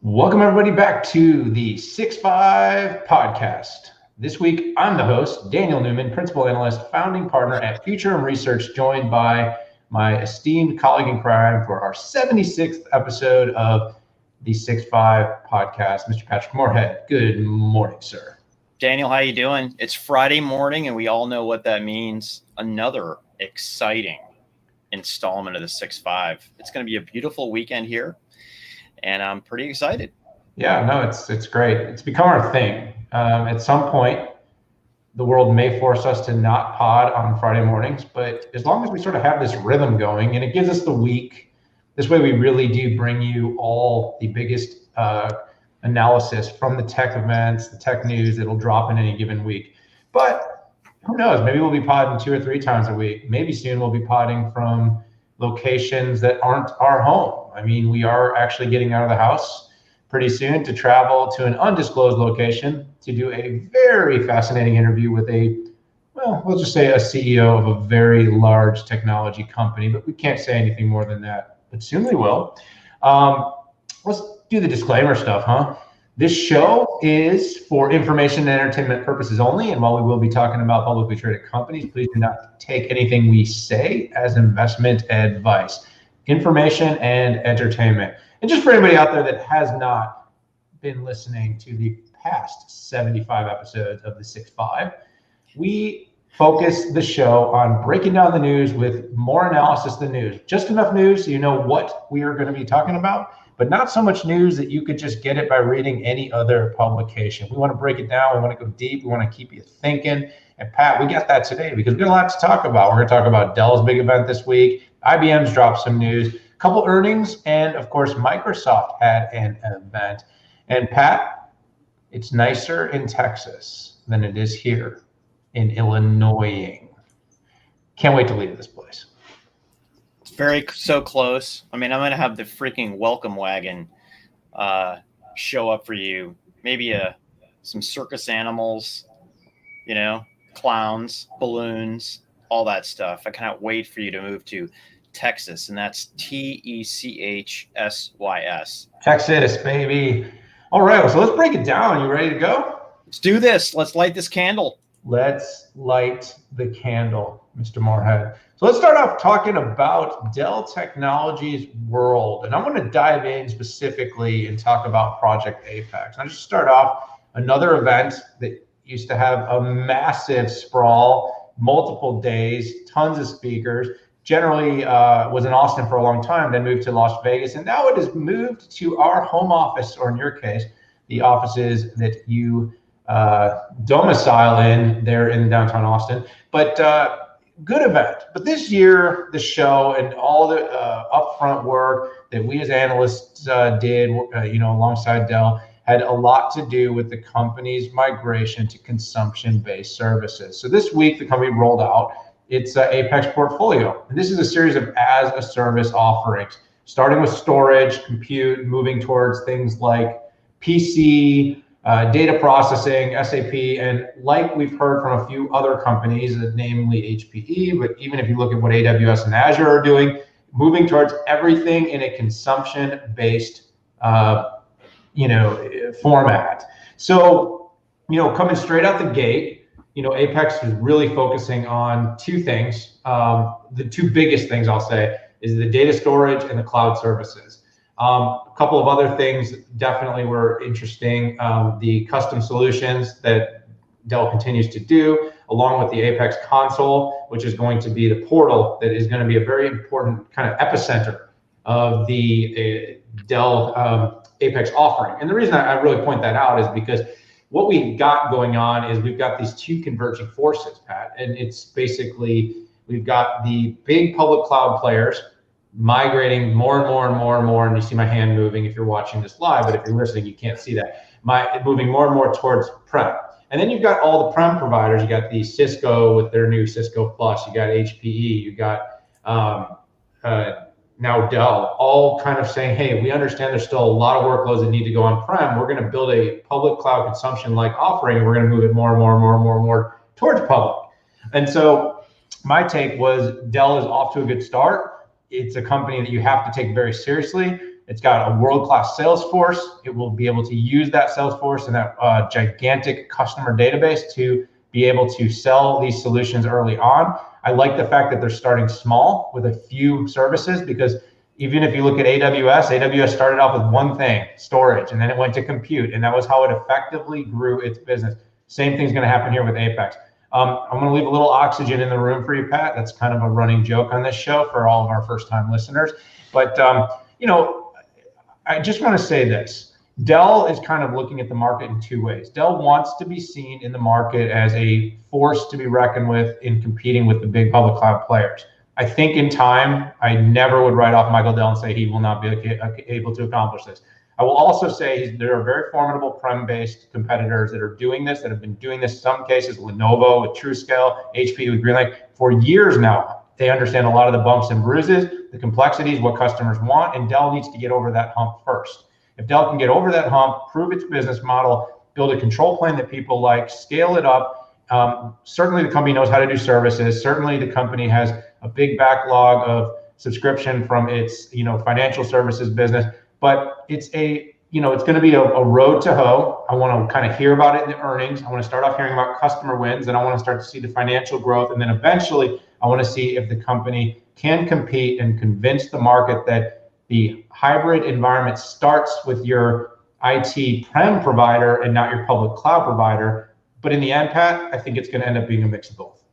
Welcome everybody back to the 6.5 podcast. This week, I'm the host, Daniel Newman, principal analyst, founding partner at Futurum Research, joined by my esteemed colleague in crime for our 76th episode of the 6.5 podcast, Mr. Patrick Moorhead. Good morning, sir. Daniel, how you doing? It's Friday morning, and we all know what that means. Another exciting installment of the 6.5. It's going to be a beautiful weekend here, and I'm pretty excited. Yeah, no, it's great. It's become our thing. At some point, the world may force us to not pod on Friday mornings, but as long as we sort of have this rhythm going and it gives us the week, this way we really do bring you all the biggest analysis from the tech events, the tech news that'll drop in any given week. But who knows, maybe we'll be podding 2 or 3 times a week. Maybe soon we'll be podding from locations that aren't our home. I mean, we are actually getting out of the house pretty soon to travel to an undisclosed location to do a very fascinating interview with we'll just say a CEO of a very large technology company, but we can't say anything more than that, but soon we will. Let's do the disclaimer stuff, huh? This show is for information and entertainment purposes only, and while we will be talking about publicly traded companies, please do not take anything we say as investment advice. Information and entertainment. And just for anybody out there that has not been listening to the past 75 episodes of the 6.5, we focus the show on breaking down the news with more analysis than news. Just enough news so you know what we are going to be talking about, but not so much news that you could just get it by reading any other publication. We want to break it down. We want to go deep. We want to keep you thinking. And Pat, we got that today because we got a lot to talk about. We're going to talk about Dell's big event this week. IBM's dropped some news, a couple earnings, and of course, Microsoft had an event. And Pat, it's nicer in Texas than it is here in Illinois. Can't wait to leave this place. It's so close. I mean, I'm going to have the freaking welcome wagon show up for you. Maybe some circus animals, clowns, balloons, all that stuff. I cannot wait for you to move to Texas, and that's TECHSYS. Texas, baby. All right, so let's break it down. You ready to go? Let's do this. Let's light this candle. Let's light the candle, Mr. Moorhead. So let's start off talking about Dell Technologies World. And I'm going to dive in specifically and talk about Project Apex. I'll just start off another event that used to have a massive sprawl, multiple days, tons of speakers. Generally was in Austin for a long time, then moved to Las Vegas. And now it has moved to our home office, or in your case, the offices that you domicile in there in downtown Austin. But good event. But this year, the show and all the upfront work that we as analysts did, alongside Dell, had a lot to do with the company's migration to consumption-based services. So this week, the company rolled out its Apex portfolio. And this is a series of as-a-service offerings, starting with storage, compute, moving towards things like PC, data processing, SAP, and like we've heard from a few other companies, namely HPE, but even if you look at what AWS and Azure are doing, moving towards everything in a consumption-based, format. So, coming straight out the gate, Apex is really focusing on 2 things. The 2 biggest things I'll say is the data storage and the cloud services. A couple of other things definitely were interesting. The custom solutions that Dell continues to do, along with the Apex console, which is going to be the portal that is going to be a very important kind of epicenter of the Dell Apex offering. And the reason I really point that out is because what we've got going on is we've got these 2 converging forces, Pat, and it's basically we've got the big public cloud players migrating more and more and more and more, and you see my hand moving if you're watching this live, but if you're listening, you can't see that. Moving more and more towards prem. And then you've got all the prem providers. You got the Cisco with their new Cisco Plus. You got HPE. You got now Dell, all kind of saying, hey, we understand there's still a lot of workloads that need to go on-prem. We're going to build a public cloud consumption-like offering. We're going to move it more and more and more and more and more towards public. And so my take was Dell is off to a good start. It's a company that you have to take very seriously. It's got a world-class sales force. It will be able to use that sales force and that gigantic customer database to be able to sell these solutions early on. I like the fact that they're starting small with a few services, because even if you look at AWS started off with one thing, storage, and then it went to compute, and that was how it effectively grew its business. Same thing's going to happen here with Apex. I'm going to leave a little oxygen in the room for you, Pat. That's kind of a running joke on this show for all of our first-time listeners. But I just want to say this. Dell is kind of looking at the market in two ways. Dell wants to be seen in the market as a force to be reckoned with in competing with the big public cloud players. I think in time, I never would write off Michael Dell and say he will not be able to accomplish this. I will also say there are very formidable prem-based competitors that are doing this, that have been doing this in some cases, Lenovo with TrueScale, HP with GreenLake, for years now. They understand a lot of the bumps and bruises, the complexities, what customers want, and Dell needs to get over that hump first. If Dell can get over that hump, prove its business model, build a control plane that people like, scale it up, certainly the company knows how to do services. Certainly the company has a big backlog of subscription from its financial services business, but it's going to be a road to hoe. I want to kind of hear about it in the earnings. I want to start off hearing about customer wins, and I want to start to see the financial growth, and then eventually I want to see if the company can compete and convince the market that the hybrid environment starts with your IT prem provider and not your public cloud provider. But in the end, Pat, I think it's going to end up being a mix of both.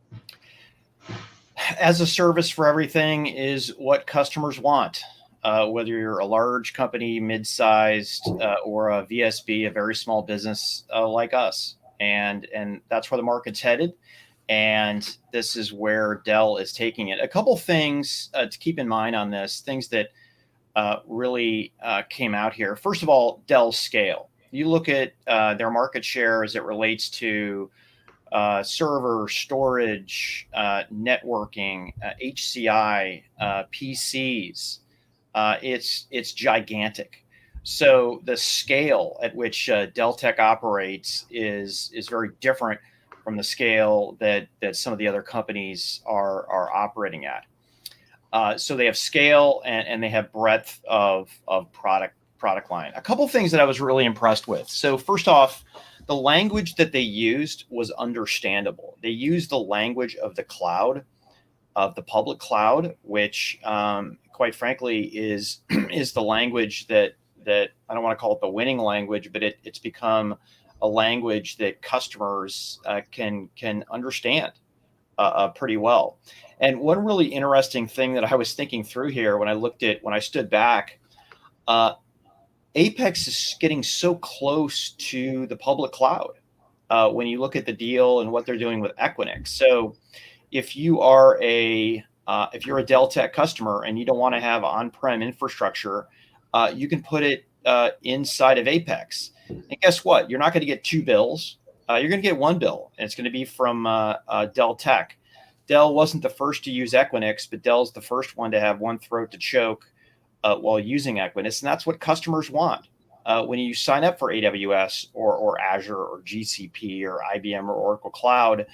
As a service for everything is what customers want, whether you're a large company, mid-sized, or a VSB, a very small business like us. And that's where the market's headed. And this is where Dell is taking it. A couple things to keep in mind on this, things that really came out here. First of all, Dell's scale. You look at their market share as it relates to server, storage, networking, HCI, PCs. It's gigantic. So the scale at which Dell Tech operates is very different from the scale that some of the other companies are operating at. So they have scale and they have breadth of product line. A couple things that I was really impressed with. So first off, the language that they used was understandable. They used the language of the cloud, of the public cloud, which quite frankly is the language that I don't want to call it the winning language, but it's become a language that customers can understand pretty well. And one really interesting thing that I was thinking through here when I stood back, Apex is getting so close to the public cloud when you look at the deal and what they're doing with Equinix. So if you are if you're a Dell Tech customer and you don't want to have on-prem infrastructure, you can put it inside of Apex. And guess what? You're not going to get two bills. You're going to get one bill, and it's going to be from Dell Tech. Dell wasn't the first to use Equinix, but Dell's the first one to have one throat to choke while using Equinix, and that's what customers want. When you sign up for AWS or Azure or GCP or IBM or Oracle Cloud,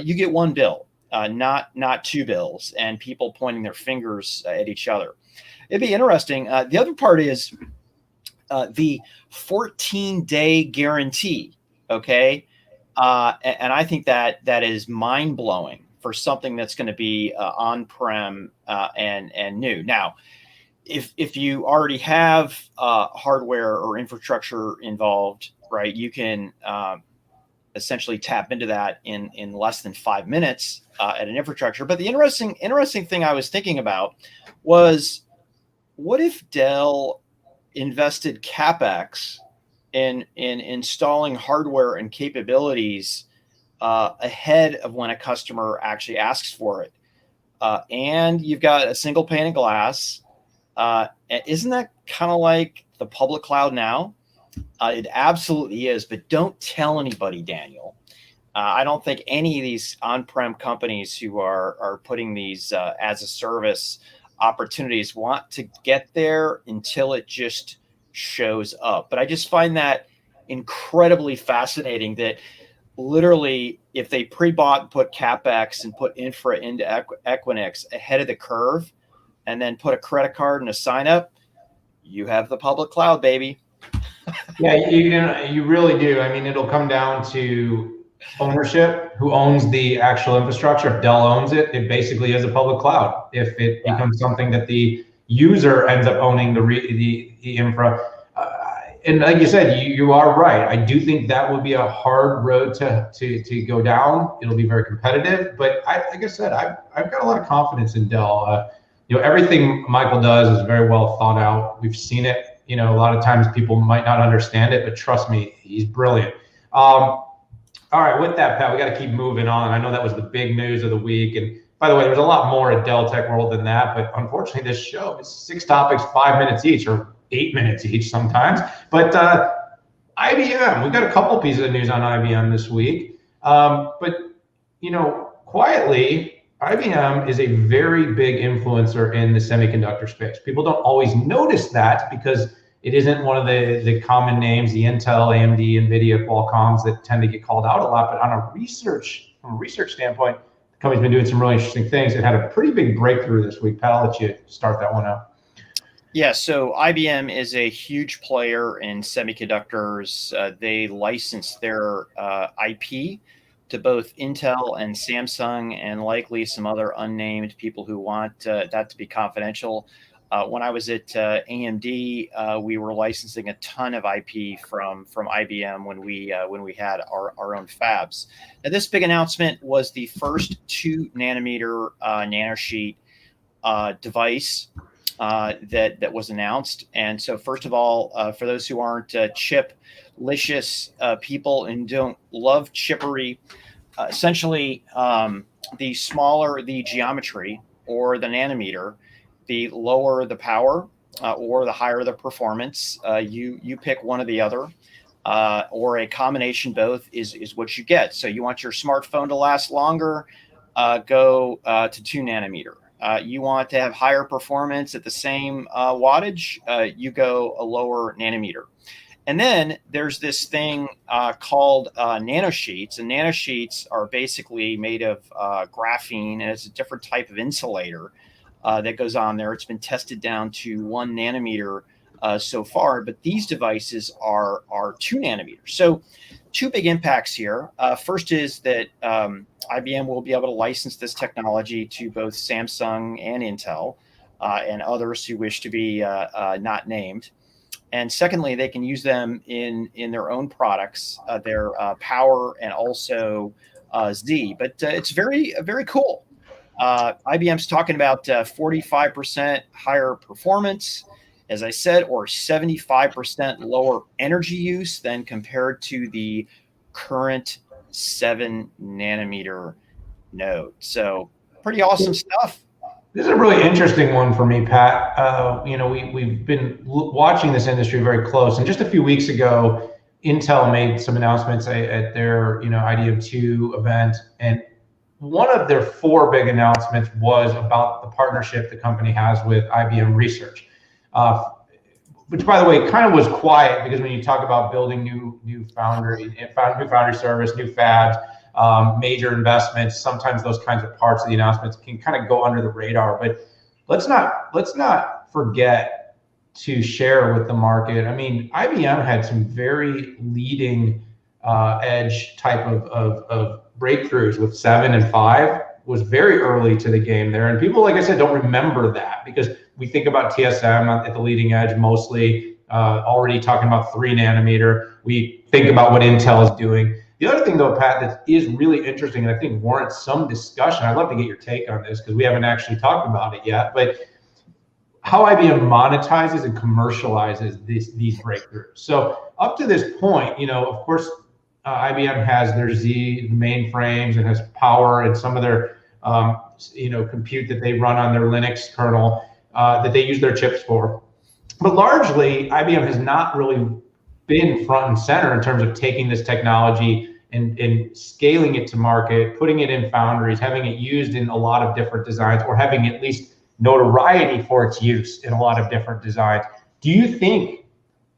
you get one bill, not two bills, and people pointing their fingers at each other. It'd be interesting. The other part is the 14-day guarantee. Okay, and I think that is mind-blowing for something that's going to be on-prem and new. Now, if you already have hardware or infrastructure involved, right, you can essentially tap into that in less than 5 minutes at an infrastructure. But the interesting thing I was thinking about was, what if Dell invested CapEx in installing hardware and capabilities ahead of when a customer actually asks for it? And you've got a single pane of glass. Isn't that kind of like the public cloud now? It absolutely is, but don't tell anybody, Daniel. I don't think any of these on-prem companies who are putting these as a service opportunities want to get there until it just shows up. But I just find that incredibly fascinating that literally if they pre-bought and put CapEx and put infra into Equinix ahead of the curve and then put a credit card and a sign up, you have the public cloud, baby. Yeah, you really do. I mean, it'll come down to ownership. Who owns the actual infrastructure? If Dell owns it, it basically is a public cloud. If it becomes something that the user ends up owning the infra, and like you said, you are right. I do think that will be a hard road to go down. It'll be very competitive, but like I said, I've got a lot of confidence in Dell. Everything Michael does is very well thought out. We've seen it. A lot of times people might not understand it, but trust me, he's brilliant. All right, with that, Pat, we got to keep moving on. I know that was the big news of the week. And by the way, there's a lot more at Dell Tech World than that, but unfortunately this show is 6 topics, 5 minutes each, or 8 minutes each sometimes. But IBM, we've got a couple pieces of news on IBM this week. But quietly, IBM is a very big influencer in the semiconductor space. People don't always notice that because it isn't one of the common names, the Intel, AMD, NVIDIA, Qualcomms that tend to get called out a lot. But from a research standpoint, the company's been doing some really interesting things. It had a pretty big breakthrough this week. Pat, I'll let you start that one out. Yeah, so IBM is a huge player in semiconductors. They license their IP to both Intel and Samsung, and likely some other unnamed people who want that to be confidential. When I was at AMD, we were licensing a ton of IP from IBM when we had our own fabs. Now, this big announcement was the first 2 nanometer nanosheet device that was announced. And so, first of all, for those who aren't chip-licious people and don't love chippery, essentially, the smaller the geometry or the nanometer, the lower the power or the higher the performance. You pick one or the other, or a combination both is what you get. So you want your smartphone to last longer, go to 2 nanometer. You want to have higher performance at the same wattage, you go a lower nanometer. And then there's this thing called nanosheets, and nanosheets are basically made of graphene, and it's a different type of insulator that goes on there. It's been tested down to 1 nanometer so far, but these devices are 2 nanometers. So 2 big impacts here. First is that IBM will be able to license this technology to both Samsung and Intel and others who wish to be not named. And secondly, they can use them in their own products, their Power and also Z. But it's very, very cool. IBM's talking about 45% higher performance, as I said, or 75% lower energy use than compared to the current 7 nanometer node. So pretty awesome stuff. This is a really interesting one for me, Pat. We've been watching this industry very close, and just a few weeks ago, Intel made some announcements at their IDM2 event, and one of their 4 big announcements was about the partnership the company has with IBM Research, which, by the way, kind of was quiet because when you talk about building new foundry service, new fabs, major investments, sometimes those kinds of parts of the announcements can kind of go under the radar. But let's not forget to share with the market. I mean, IBM had some very leading edge type of breakthroughs with 7 and 5. Was very early to the game there, and people, like I said, don't remember that because we think about TSM at the leading edge mostly, already talking about 3 nanometer. We think about what Intel is doing. The other thing, though, Pat, that is really interesting, and I think warrants some discussion. I'd love to get your take on this because we haven't actually talked about it yet. But how IBM monetizes and commercializes these breakthroughs. So up to this point, of course, IBM has their Z, the mainframes, and has Power and some of their compute that they run on their Linux kernel that they use their chips for. But largely, IBM has not really been front and center in terms of taking this technology and scaling it to market, putting it in foundries, having it used in a lot of different designs, or having at least notoriety for its use in a lot of different designs. Do you think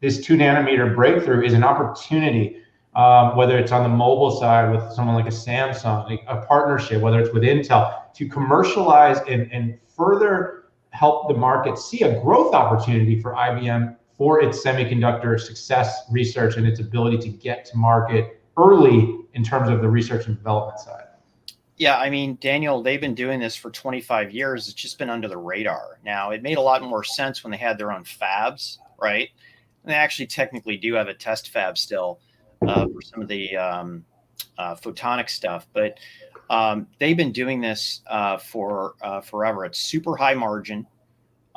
this 2 nanometer breakthrough is an opportunity, whether it's on the mobile side with someone like a Samsung, like a partnership, whether it's with Intel, to commercialize and further help the market see a growth opportunity for IBM for its semiconductor success research and its ability to get to market early in terms of the research and development side. Yeah, I mean, Daniel, they've been doing this for 25 years. It's just been under the radar. Now, it made a lot more sense when they had their own fabs, right? And they actually technically do have a test fab still for some of the photonic stuff, but they've been doing this for forever. It's super high margin.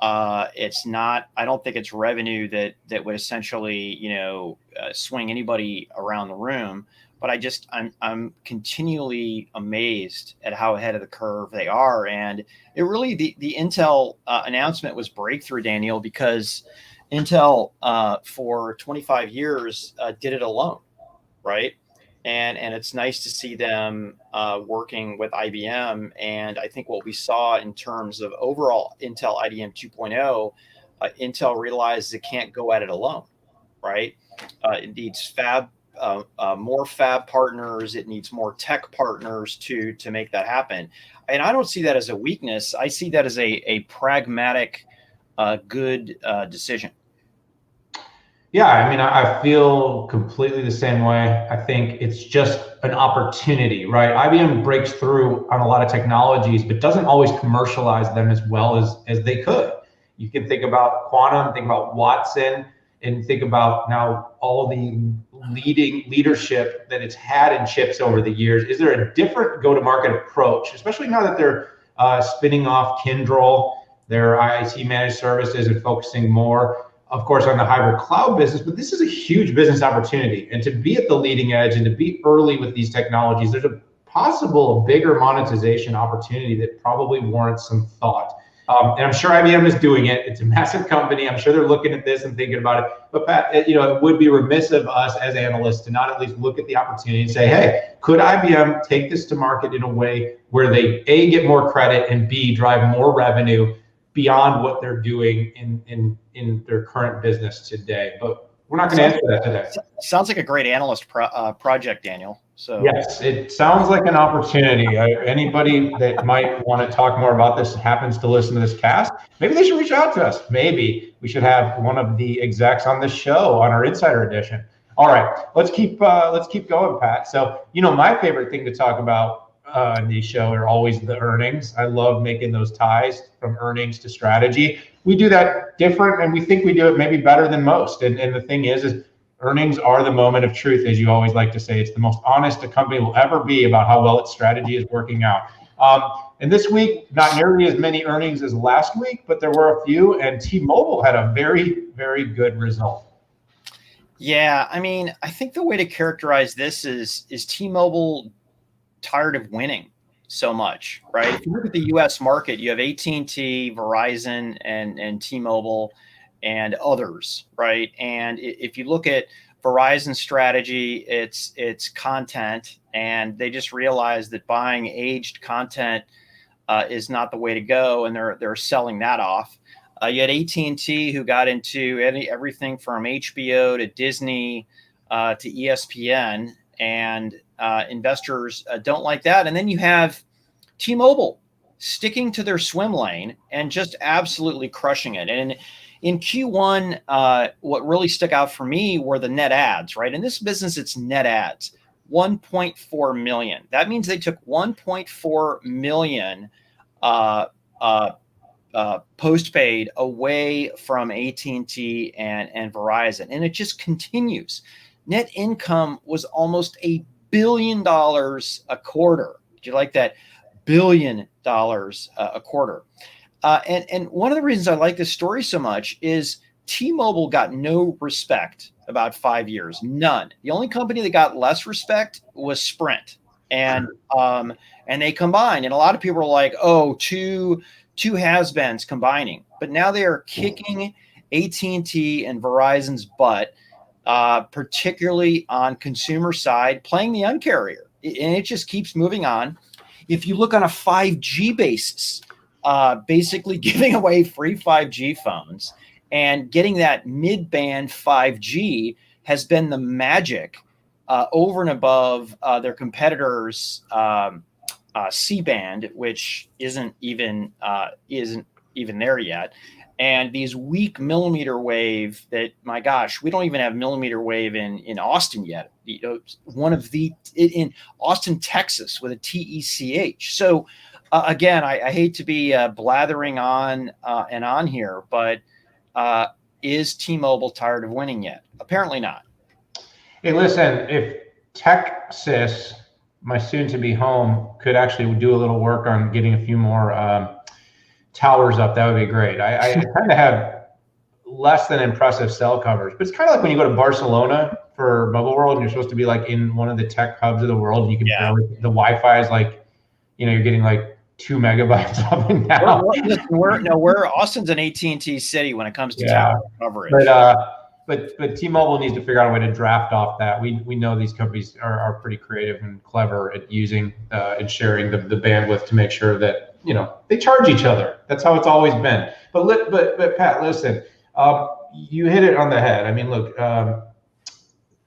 It's not, I don't think it's revenue that would essentially, swing anybody around the room. But I'm continually amazed at how ahead of the curve they are. And it really, the Intel announcement was breakthrough, Daniel, because Intel for 25 years did it alone, right? And it's nice to see them working with IBM. And I think what we saw in terms of overall Intel IDM 2.0, Intel realizes it can't go at it alone, right? It needs more fab partners. It needs more tech partners to make that happen. And I don't see that as a weakness. I see that as a pragmatic, good decision. Yeah, I mean, I feel completely the same way. I think it's just an opportunity, right? IBM breaks through on a lot of technologies, but doesn't always commercialize them as well as they could. You can think about quantum, think about Watson, and think about now all the leadership that it's had in chips over the years. Is there a different go-to-market approach, especially now that they're spinning off Kyndryl, their IIT managed services, and focusing more, of course, on the hybrid cloud business? But this is a huge business opportunity. And to be at the leading edge and to be early with these technologies, there's a bigger monetization opportunity that probably warrants some thought. And I'm sure IBM is doing it. It's a massive company. I'm sure they're looking at this and thinking about it. But Pat, it would be remiss of us as analysts to not at least look at the opportunity and say, hey, could IBM take this to market in a way where they A, get more credit, and B, drive more revenue beyond what they're doing in their current business today? But we're not going to answer that today. Sounds like a great analyst project, Daniel. So yes, it sounds like an opportunity. Anybody that might want to talk more about this happens to listen to this cast, maybe they should reach out to us. Maybe we should have one of the execs on the show on our Insider Edition. All right, let's keep going, Pat. So, my favorite thing to talk about on the show are always the earnings. I love making those ties from earnings to strategy. We do that different, and we think we do it maybe better than most. And the thing is earnings are the moment of truth, as you always like to say. It's the most honest a company will ever be about how well its strategy is working out. And this week, not nearly as many earnings as last week, but there were a few, and T-Mobile had a very, very good result. Yeah, I mean, I think the way to characterize this is T-Mobile tired of winning so much, right? If you look at the U.S. market, you have AT&T, Verizon, and T-Mobile, and others, right? And if you look at Verizon's strategy, it's content, and they just realized that buying aged content is not the way to go, and they're selling that off. You had AT&T, who got into everything from HBO to Disney to ESPN, and investors don't like that. And then you have T-Mobile sticking to their swim lane and just absolutely crushing it. And in Q1, what really stuck out for me were the net adds, right? In this business, it's net adds, 1.4 million. That means they took 1.4 million postpaid away from AT&T and Verizon. And it just continues. Net income was almost $1 billion a quarter. Did you like that? $1 billion a quarter. And one of the reasons I like this story so much is T-Mobile got no respect about 5 years, none. The only company that got less respect was Sprint, and they combined. And a lot of people are like, "Oh, two has-beens combining," but now they are kicking AT&T and Verizon's butt, particularly on consumer side, playing the Un-carrier, and it just keeps moving on. If you look on a 5G basis, basically giving away free 5G phones and getting that mid-band 5G has been the magic over and above their competitors' C-band, which isn't even even there yet. And these weak millimeter wave that, my gosh, we don't even have millimeter wave in Austin yet. One of the in Austin, Texas, with a TECH. So again, I hate to be blathering on and on here, but is T-Mobile tired of winning yet? Apparently not. Hey, listen, if Texas, my soon-to-be home, could actually do a little work on getting a few more towers up, that would be great. I kind of have less than impressive cell coverage, but it's kind of like when you go to Barcelona for Bubble World and you're supposed to be like in one of the tech hubs of the world, and you can barely, the Wi-Fi is like, you're getting like 2 megabytes up and down. We're Austin's an AT&T city when it comes to tower coverage. But T-Mobile needs to figure out a way to draft off that. We know these companies are pretty creative and clever at using and sharing the bandwidth to make sure that they charge each other. That's how it's always been. But Pat, listen, you hit it on the head. I mean, look,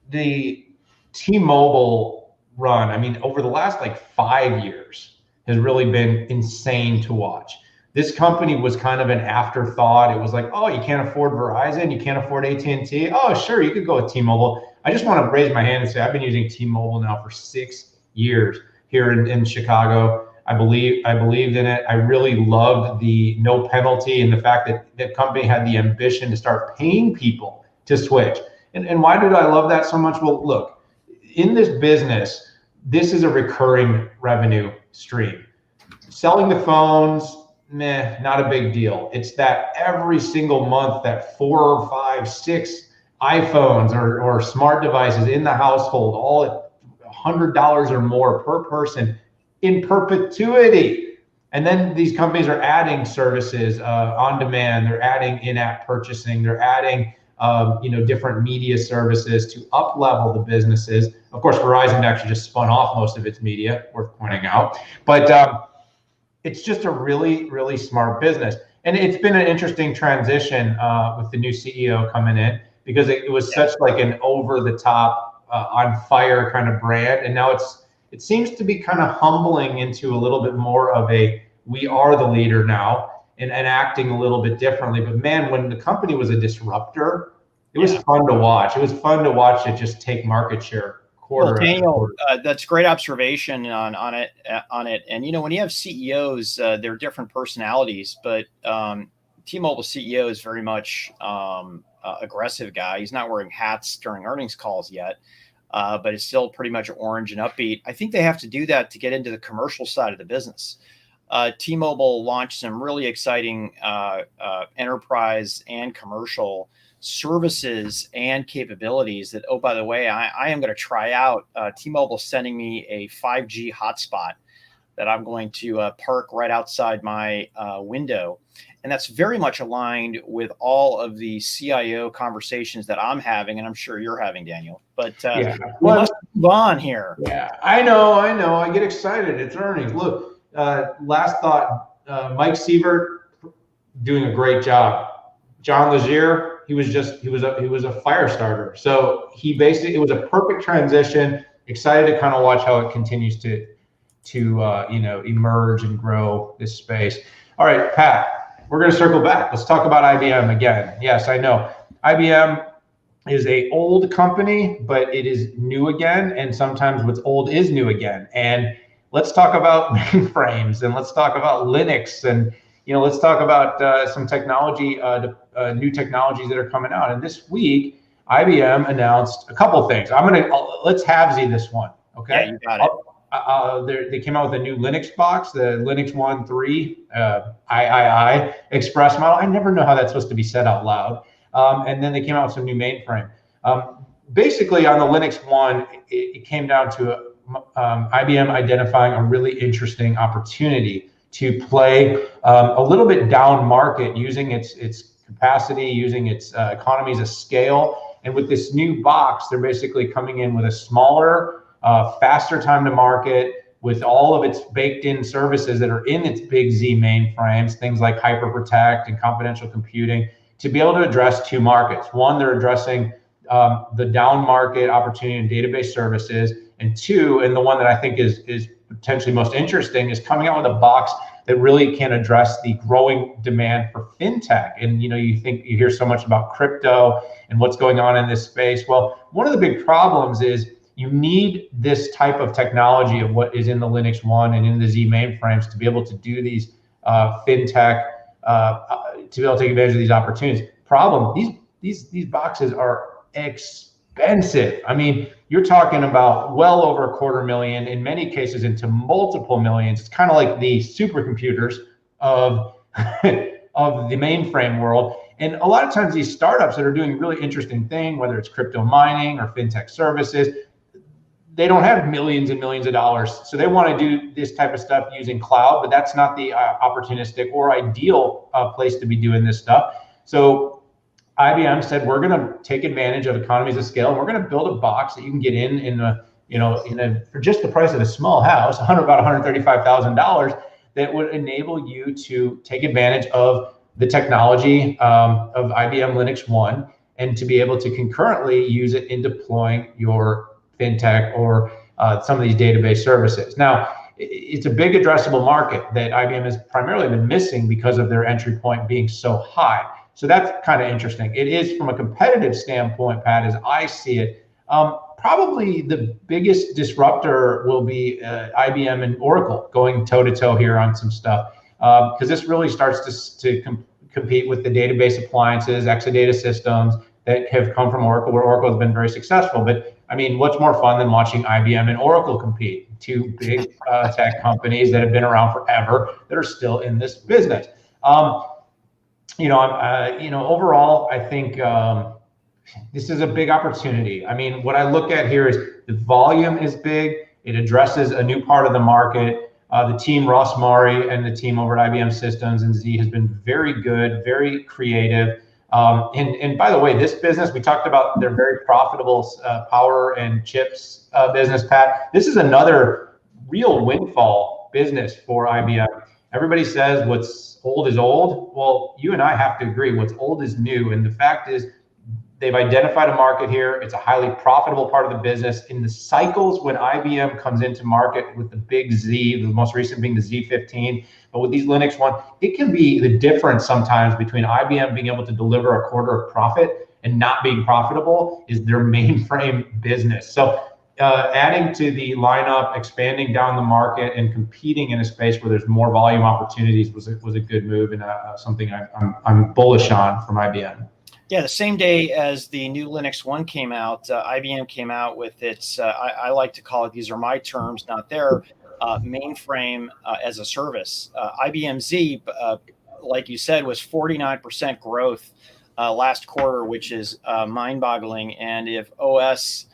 the T-Mobile run, I mean, over the last like 5 years has really been insane to watch. This company was kind of an afterthought. It was like, oh, you can't afford Verizon, you can't afford AT&T. Oh, sure, you could go with T-Mobile. I just want to raise my hand and say I've been using T-Mobile now for 6 years here in Chicago. I believed in it. I really loved the no penalty and the fact that that company had the ambition to start paying people to switch. And why did I love that so much? Well, look, in this business, this is a recurring revenue stream. Selling the phones, not a big deal. It's that every single month that 4, 5, 6 iPhones or smart devices in the household, all at $100 or more per person in perpetuity. And then these companies are adding services on demand. They're adding in-app purchasing. They're adding different media services to up-level the businesses. Of course, Verizon actually just spun off most of its media, worth pointing out. But it's just a really, really smart business. And it's been an interesting transition with the new CEO coming in, because it was such like an over-the-top, on fire kind of brand. And now it seems to be kind of humbling into a little bit more of a, we are the leader now, and acting a little bit differently. But man, when the company was a disruptor, it was fun to watch. It was fun to watch it just take market share. Well, Daniel, that's great observation on it. And when you have CEOs, they're different personalities, but T-Mobile CEO is very much aggressive guy. He's not wearing hats during earnings calls yet, but it's still pretty much orange and upbeat. I think they have to do that to get into the commercial side of the business. T-Mobile launched some really exciting enterprise and commercial services and capabilities that, oh, by the way, I am going to try out. T-Mobile sending me a 5G hotspot that I'm going to park right outside my window. And that's very much aligned with all of the CIO conversations that I'm having, and I'm sure you're having, Daniel. But we must move on here. Yeah, I know. I get excited. It's earnings. Look, last thought, Mike Sievert doing a great job. John Legier, he was a fire starter. So it was a perfect transition. Excited to kind of watch how it continues to emerge and grow this space. All right, Pat, we're going to circle back. Let's talk about IBM again. Yes, I know IBM is a old company, but it is new again. And sometimes what's old is new again. And let's talk about mainframes, and let's talk about Linux, and let's talk about some technology, new technologies that are coming out. And this week, IBM announced a couple things. Let's halvesy this one, okay? Yeah, you got it. They came out with a new Linux box, the LinuxOne 3 III Express model. I never know how that's supposed to be said out loud. And then they came out with some new mainframe. Basically, on the LinuxOne, it came down to IBM identifying a really interesting opportunity to play a little bit down market, using its capacity, using its economies of scale. And with this new box, they're basically coming in with a smaller, faster time to market, with all of its baked in services that are in its big Z mainframes, things like HyperProtect and confidential computing, to be able to address two markets. One, they're addressing the down market opportunity in database services. And two, and the one that I think is potentially most interesting, is coming out with a box that really can address the growing demand for fintech. And you hear so much about crypto and what's going on in this space. Well, one of the big problems is you need this type of technology of what is in the LinuxOne and in the Z mainframes to be able to do these fintech, to be able to take advantage of these opportunities. Problem, these boxes are expensive. I mean, you're talking about well over $250,000, in many cases into multiple millions. It's kind of like the supercomputers of of the mainframe world. And a lot of times these startups that are doing really interesting things, whether it's crypto mining or fintech services, they don't have millions and millions of dollars. So they want to do this type of stuff using cloud, but that's not the opportunistic or ideal place to be doing this stuff. So IBM said, we're going to take advantage of economies of scale, and we're going to build a box that you can get for just the price of a small house, about $135,000, that would enable you to take advantage of the technology of IBM LinuxOne and to be able to concurrently use it in deploying your fintech or some of these database services. Now, it's a big addressable market that IBM has primarily been missing because of their entry point being so high. So that's kind of interesting. It is, from a competitive standpoint, Pat, as I see it, probably the biggest disruptor will be IBM and Oracle going toe-to-toe here on some stuff, because this really starts to compete with the database appliances, Exadata systems that have come from Oracle, where Oracle has been very successful. But I mean, what's more fun than watching IBM and Oracle compete? Two big tech companies that have been around forever that are still in this business. Overall, I think this is a big opportunity. I mean, what I look at here is the volume is big. It addresses a new part of the market. The team, Ross Maury and the team over at IBM Systems and Z, has been very good, very creative. And by the way, this business, we talked about their very profitable power and chips business, Pat. This is another real windfall business for IBM. Everybody says what's old is old. Well, you and I have to agree, what's old is new. And the fact is, they've identified a market here. It's a highly profitable part of the business. In the cycles when IBM comes into market with the big Z, the most recent being the Z15, but with these LinuxOne, it can be the difference sometimes between IBM being able to deliver a quarter of profit and not being profitable is their mainframe business. So adding to the lineup, expanding down the market, and competing in a space where there's more volume opportunities was a good move, and something I'm bullish on from IBM. Yeah, the same day as the new LinuxOne came out, IBM came out with its, I like to call it, these are my terms, not their, mainframe as a service. IBM Z, like you said, was 49% growth last quarter, which is mind-boggling. And if OS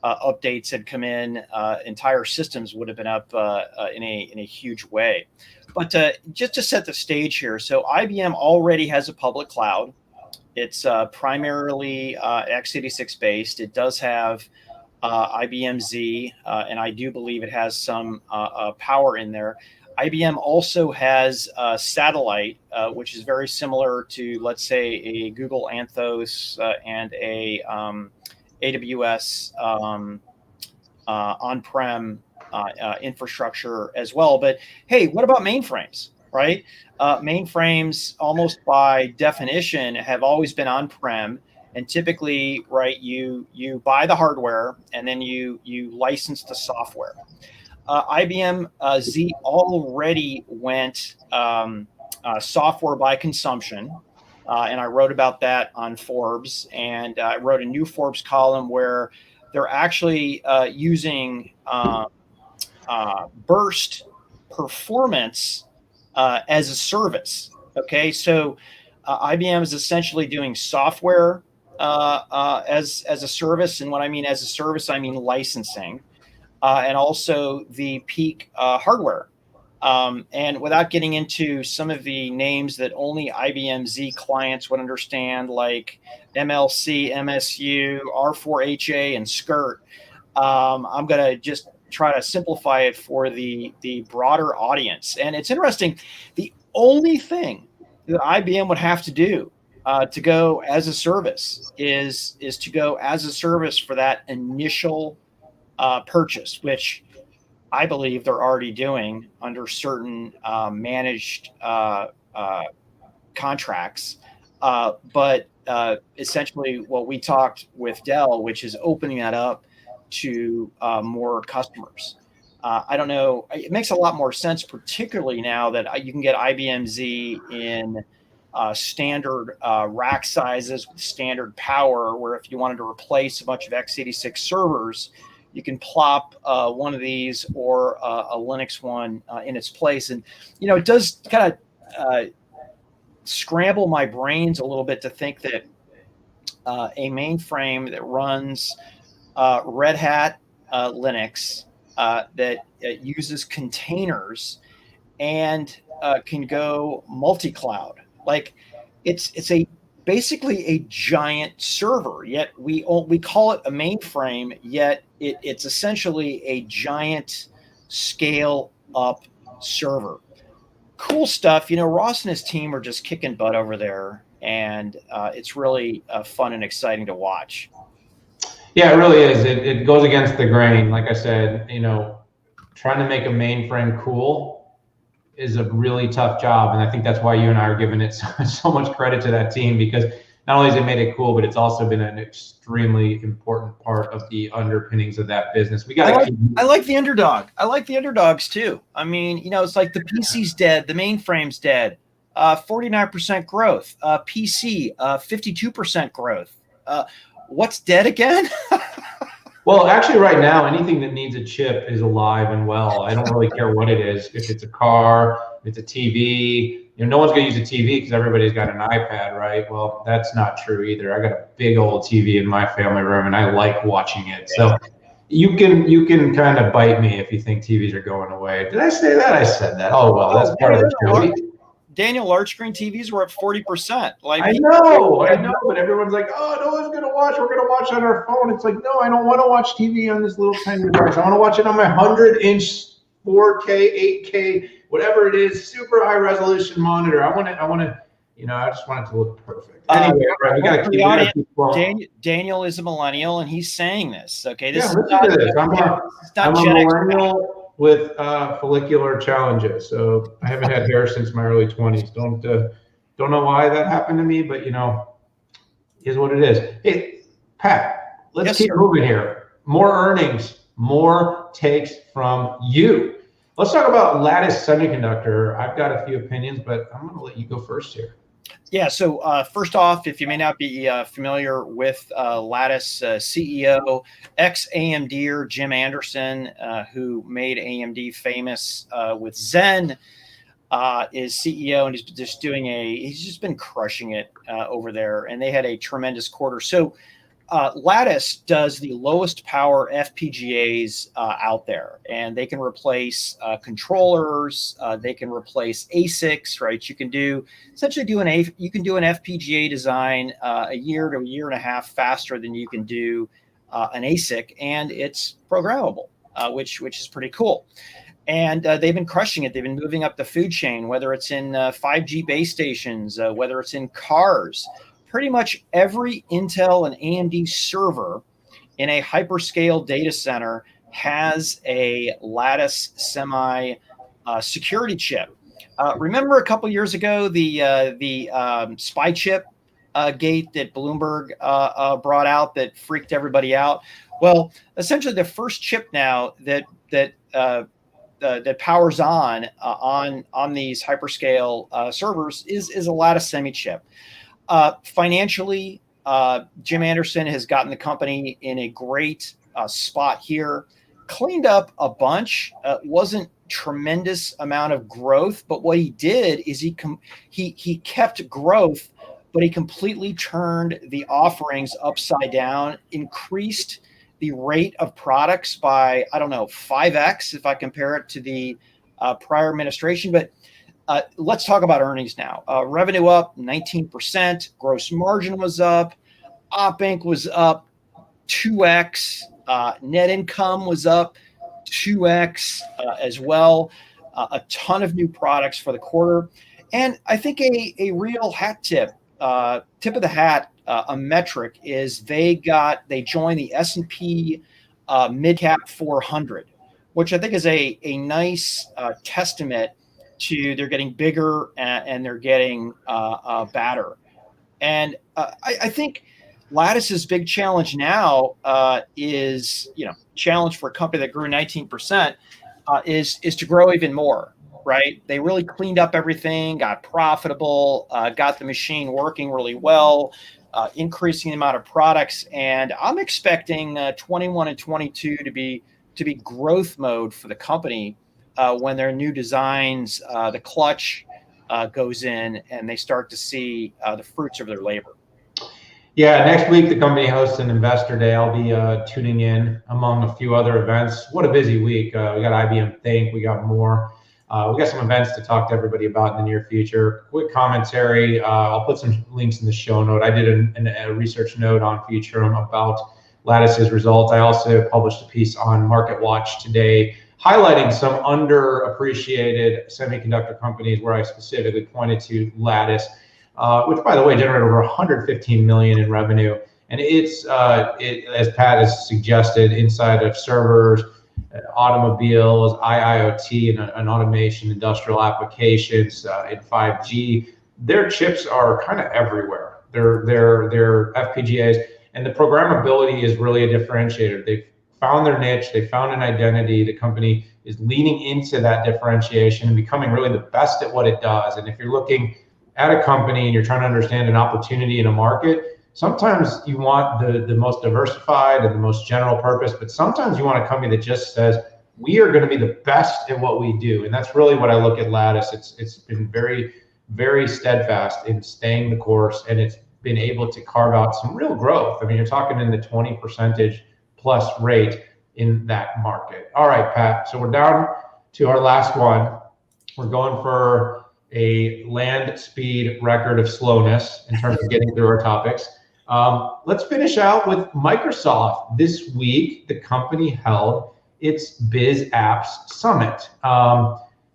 updates had come in, entire systems would have been up in a huge way. But just to set the stage here, so IBM already has a public cloud. It's primarily x86 based. It does have IBM Z, and I do believe it has some power in there. IBM also has satellite, which is very similar to, let's say, a Google Anthos and a AWS on-prem infrastructure as well. But hey, what about mainframes? Right? Mainframes, almost by definition, have always been on-prem, and typically, right, you buy the hardware and then you license the software. IBM Z already went software by consumption, and I wrote about that on Forbes, and I wrote a new Forbes column where they're actually using burst performance as a service. Okay, so IBM is essentially doing software as a service, and what I mean as a service, I mean licensing, and also the peak hardware. And without getting into some of the names that only IBM Z clients would understand, like MLC, MSU, R4HA, and SCIRT, I'm going to just try to simplify it for the broader audience. And it's interesting, the only thing that IBM would have to do to go as a service is to go as a service for that initial purchase, which I believe they're already doing under certain managed contracts. But essentially, what we talked with Dell, which is opening that up to more customers. I don't know. It makes a lot more sense, particularly now that you can get IBM Z in standard rack sizes with standard power, where if you wanted to replace a bunch of x86 servers, you can plop one of these or a LinuxOne in its place. And, it does kind of scramble my brains a little bit to think that a mainframe that runs Red Hat Linux that uses containers and can go multi-cloud. Like it's basically a giant server. Yet we call it a mainframe. Yet it's essentially a giant scale up server. Cool stuff. Ross and his team are just kicking butt over there, and it's really fun and exciting to watch. Yeah, it really is. It goes against the grain. Like I said, trying to make a mainframe cool is a really tough job. And I think that's why you and I are giving it so much credit to that team, because not only has it made it cool, but it's also been an extremely important part of the underpinnings of that business. I like the underdog. I like the underdogs too. I mean, it's like the PC's dead, the mainframe's dead, 49% growth, PC, 52% growth. What's dead again? Well, actually, right now, anything that needs a chip is alive and well. I don't really care what it is. If it's a car, if it's a TV, no one's going to use a TV because everybody's got an iPad, right? Well, that's not true either. I got a big old TV in my family room, and I like watching it. So you can kind of bite me if you think TVs are going away. Did I say that? I said that. Oh, well, that's part of the show. Daniel, large screen TVs were up 40%. I know, but everyone's like, oh, no one's going to watch. We're going to watch on our phone. It's like, no, I don't want to watch TV on this little tiny device. I want to watch it on my 100-inch 4K, 8K, whatever it is, super high resolution monitor. I just want it to look perfect. Anyway, right, we got to keep Daniel is a millennial, and he's saying this. Okay, this is not I'm a millennial with follicular challenges. So I haven't had hair since my early 20s. Don't know why that happened to me, but is what it is. Hey, Pat, let's keep moving here. More earnings, more takes from you. Let's talk about Lattice Semiconductor. I've got a few opinions, but I'm going to let you go first here. Yeah, so first off, if you may not be familiar with Lattice CEO, ex-AMDer Jim Anderson, who made AMD famous with Zen, is CEO, and he's just been crushing it over there, and they had a tremendous quarter. So Lattice does the lowest power FPGAs out there, and they can replace controllers. They can replace ASICs, right? You can essentially do an FPGA design a year to a year and a half faster than you can do an ASIC, and it's programmable, which is pretty cool. And they've been crushing it. They've been moving up the food chain, whether it's in 5G base stations, whether it's in cars. Pretty much every Intel and AMD server in a hyperscale data center has a Lattice Semi security chip. Remember a couple years ago the spy chip gate that Bloomberg brought out that freaked everybody out? Well, essentially the first chip now that powers on these hyperscale servers is a Lattice Semi chip. Financially, Jim Anderson has gotten the company in a great spot here. Cleaned up a bunch. Wasn't tremendous amount of growth, but what he did is he kept growth, but he completely turned the offerings upside down, increased the rate of products by 5x if I compare it to the prior administration, but. Let's talk about earnings now. Revenue up 19%. Gross margin was up. Op Inc was up 2x. Net income was up 2x as well. A ton of new products for the quarter. And I think a real hat tip of the hat, a metric is they joined the S&P Midcap 400, which I think is a nice testament to they're getting bigger and they're getting badder. And I think Lattice's big challenge now is, challenge for a company that grew 19% is to grow even more, right? They really cleaned up everything, got profitable, got the machine working really well, increasing the amount of products. And I'm expecting 21 and 22 to be growth mode for the company when their new designs, the clutch goes in and they start to see the fruits of their labor. Yeah, next week the company hosts an investor day. I'll be tuning in among a few other events. What a busy week. We got IBM Think, we got Moor. We got some events to talk to everybody about in the near future. Quick commentary, I'll put some links in the show note. I did a research note on Futurum about Lattice's results. I also published a piece on MarketWatch today, highlighting some underappreciated semiconductor companies where I specifically pointed to Lattice, which, by the way, generated over 115 million in revenue. And it's, as Pat has suggested, inside of servers, automobiles, IoT, and automation, industrial applications, and 5G. Their chips are kind of everywhere. They're FPGAs, and the programmability is really a differentiator. They've found their niche, they found an identity. The company is leaning into that differentiation and becoming really the best at what it does. And if you're looking at a company and you're trying to understand an opportunity in a market, sometimes you want the most diversified and the most general purpose, but sometimes you want a company that just says, we are going to be the best at what we do. And that's really what I look at Lattice. It's been very, very steadfast in staying the course, and it's been able to carve out some real growth. I mean, you're talking in the 20% plus rate in that market. All right, Pat, so we're down to our last one. We're going for a land speed record of slowness in terms of getting through our topics. Let's finish out with Microsoft. This week, the company held its Biz Apps Summit.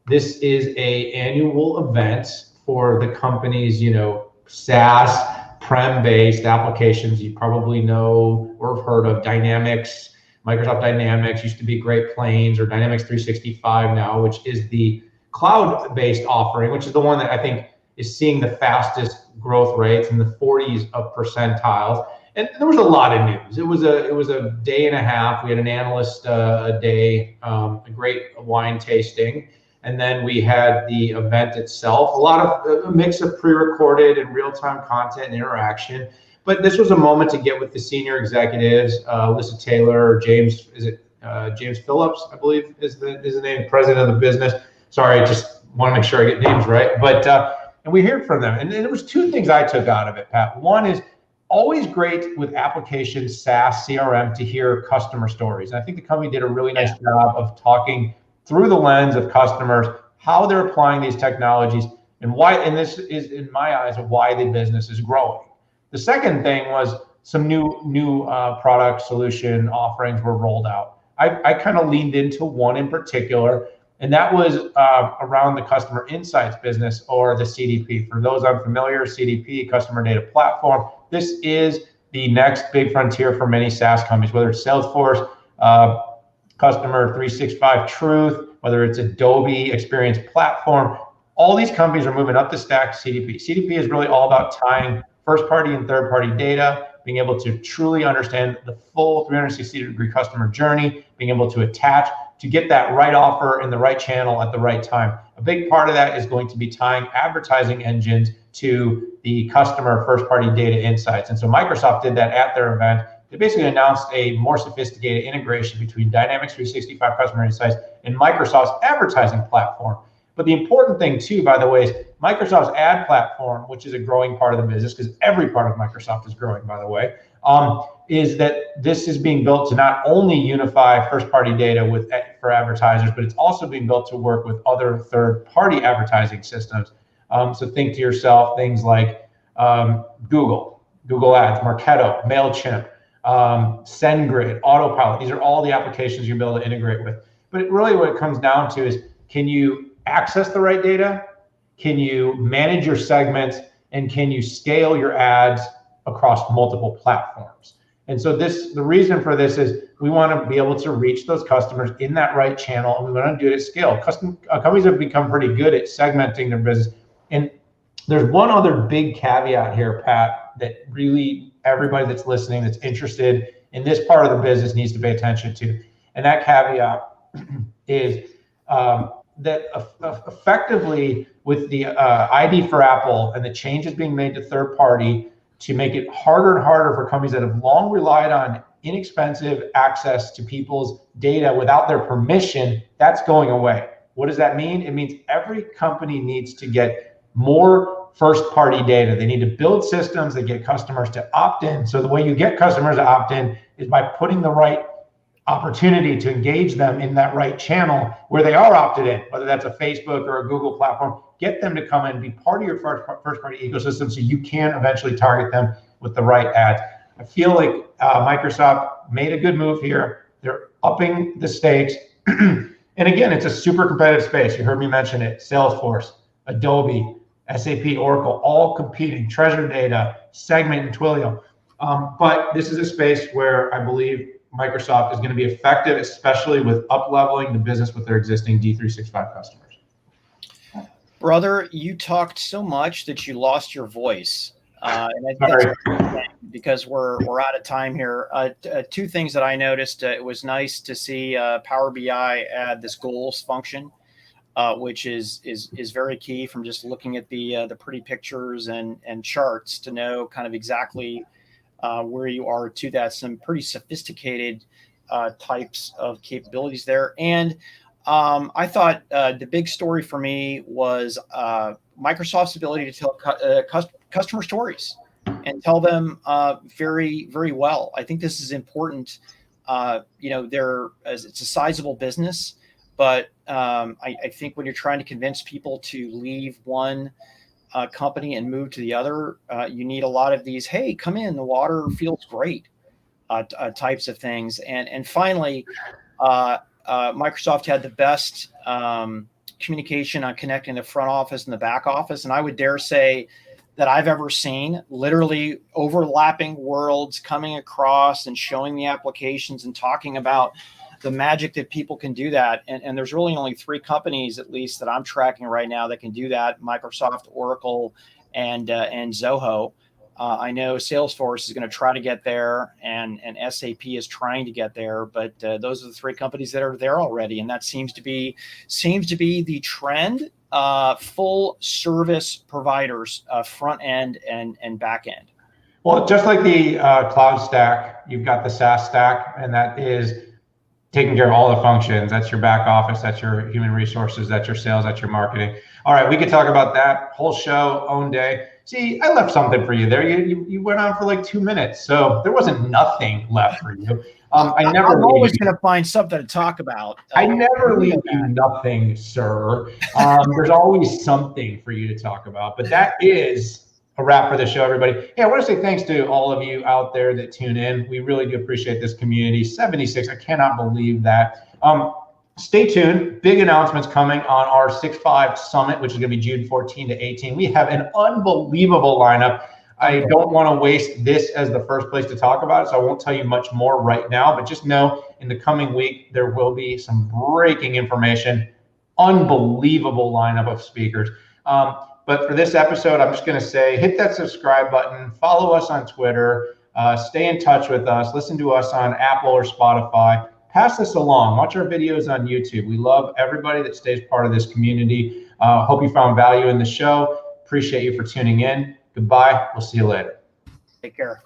This is an annual event for the company's, SaaS, prem-based applications. You probably know or have heard of Dynamics. Microsoft Dynamics used to be Great Plains, or Dynamics 365 now, which is the cloud-based offering, which is the one that I think is seeing the fastest growth rates in the 40s of percentiles. And there was a lot of news. It was a day and a half. We had an analyst a day, a great wine tasting, and then we had the event itself. A mix of pre-recorded and real-time content and interaction. But this was a moment to get with the senior executives, Alyssa Taylor, James Phillips, I believe is the name, president of the business. Sorry, I just want to make sure I get names right. But and we heard from them. And there was two things I took out of it, Pat. One is always great with applications, SaaS, CRM, to hear customer stories. And I think the company did a really nice job of talking through the lens of customers, how they're applying these technologies, and why. And this is, in my eyes, why the business is growing. The second thing was some new product solution offerings were rolled out. I kind of leaned into one in particular, and that was around the Customer Insights business, or the CDP. For those unfamiliar, CDP, Customer Data Platform, this is the next big frontier for many SaaS companies, whether it's Salesforce, Customer 365 Truth, whether it's Adobe Experience Platform. All these companies are moving up the stack to CDP. CDP is really all about tying first-party and third-party data, being able to truly understand the full 360-degree customer journey, being able to attach, to get that right offer in the right channel at the right time. A big part of that is going to be tying advertising engines to the customer first-party data insights. And so Microsoft did that at their event. They basically announced a more sophisticated integration between Dynamics 365 Customer Insights and Microsoft's advertising platform. But the important thing too, by the way, is Microsoft's ad platform, which is a growing part of the business, because every part of Microsoft is growing, by the way, is that this is being built to not only unify first-party data for advertisers, but it's also being built to work with other third-party advertising systems. So think to yourself things like Google Ads, Marketo, MailChimp, SendGrid, Autopilot. These are all the applications you'll be able to integrate with. But really what it comes down to is, can you access the right data? Can you manage your segments? And can you scale your ads across multiple platforms? And so the reason for this is we want to be able to reach those customers in that right channel, and we want to do it at scale. Companies have become pretty good at segmenting their business. And there's one other big caveat here, Pat, that really everybody that's listening, that's interested in this part of the business needs to pay attention to. And that caveat is that effectively with the ID for Apple and the changes being made to third party to make it harder and harder for companies that have long relied on inexpensive access to people's data without their permission, that's going away. What does that mean? It means every company needs to get more first-party data. They need to build systems that get customers to opt in. So the way you get customers to opt in is by putting the right opportunity to engage them in that right channel where they are opted in, whether that's a Facebook or a Google platform. Get them to come in and be part of your first-party ecosystem so you can eventually target them with the right ads. I feel like Microsoft made a good move here. They're upping the stakes. And again, it's a super competitive space. You heard me mention it. Salesforce, Adobe, SAP, Oracle, all competing. Treasure Data, Segment, and Twilio. But this is a space where I believe Microsoft is going to be effective, especially with up-leveling the business with their existing D365 customers. Brother, you talked so much that you lost your voice. And I think that's because we're out of time here. Two things that I noticed. It was nice to see Power BI add this goals function, which is very key from just looking at the pretty pictures and charts to know kind of exactly where you are to that. Some pretty sophisticated types of capabilities there. And I thought the big story for me was Microsoft's ability to tell customer stories and tell them very, very well. I think this is important. It's a sizable business, but I think when you're trying to convince people to leave one company and move to the other, you need a lot of these, hey, come in, the water feels great types of things. And finally, Microsoft had the best communication on connecting the front office and the back office. And I would dare say that I've ever seen, literally overlapping worlds coming across and showing the applications and talking about the magic that people can do that. And there's really only 3 companies, at least, that I'm tracking right now that can do that: Microsoft, Oracle, and Zoho. I know Salesforce is going to try to get there, and SAP is trying to get there, but those are the 3 companies that are there already, and that seems to be the trend. Full service providers, front end and back end. Well, just like the cloud stack, you've got the SaaS stack, and that is taking care of all the functions. That's your back office, that's your human resources, that's your sales, that's your marketing. All right, we could talk about that whole show, own day. See, I left something for you there. You went on for like 2 minutes, so there wasn't nothing left for you. I'm always going to find something to talk about. I never leave you nothing, sir. There's always something for you to talk about. But that is a wrap for the show, everybody. Hey, I want to say thanks to all of you out there that tune in. We really do appreciate this community. 76, I cannot believe that. Stay tuned. Big announcements coming on our 6.5 Summit, which is going to be June 14 to 18. We have an unbelievable lineup. I don't want to waste this as the first place to talk about it, so I won't tell you much more right now, but just know in the coming week, there will be some breaking information, unbelievable lineup of speakers. But for this episode, I'm just going to say, hit that subscribe button, follow us on Twitter, stay in touch with us, listen to us on Apple or Spotify, pass this along, watch our videos on YouTube. We love everybody that stays part of this community. Hope you found value in the show. Appreciate you for tuning in. Goodbye. We'll see you later. Take care.